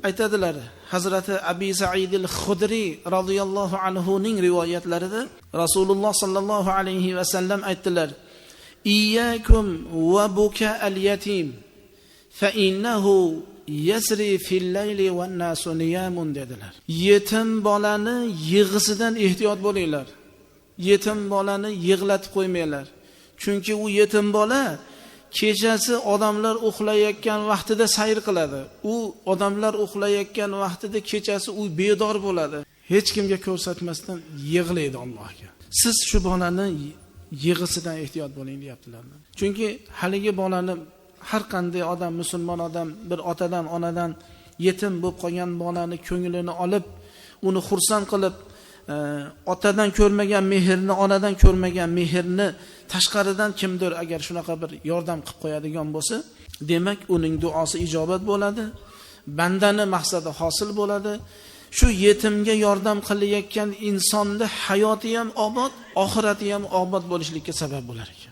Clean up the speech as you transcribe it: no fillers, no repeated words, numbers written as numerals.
aytadilar, Hazrati Abi Sa'id al-Khudri radhiyallohu anhu ning rivoyatlarida Rasululloh sallallohu alayhi va sallam aytdilar: "Iyyakum va buka al-yatim fa innahu yasri fil layli wan nasu niyamun" dedilar. Yetim bolani yig'isidan ehtiyot bo'linglar. Yetim bolani yig'latib qo'ymanglar. Chunki u yetim bola kechasi odamlar uxlayotgan vaqtida sayr qiladi. U odamlar uxlayotgan vaqtida kechasi u bedor bo'ladi. Hech kimga ko'rsatmasdan yig'laydi Allohga. Siz shu bolani yig'isidan ehtiyot bo'ling deyaptilar. Chunki haligi bolani har qanday odam, musulmon odam bir otadan, onadan yetim bo'lib qolgan bolani ko'nglini olib, uni xursand qilib, otadan ko'rmagan mehrni, onadan ko'rmagan mehrni tashqaridan kimdir agar shunaqa bir yordam qilib qo'yadigan bo'lsa, demak uning duosi ijobat bo'ladi, bandani maqsadi hosil bo'ladi. Shu yetimga yordam qilayotgan insonning hayoti ham obod, oxirati ham obod bo'lishlikka sabab bo'lar ekan.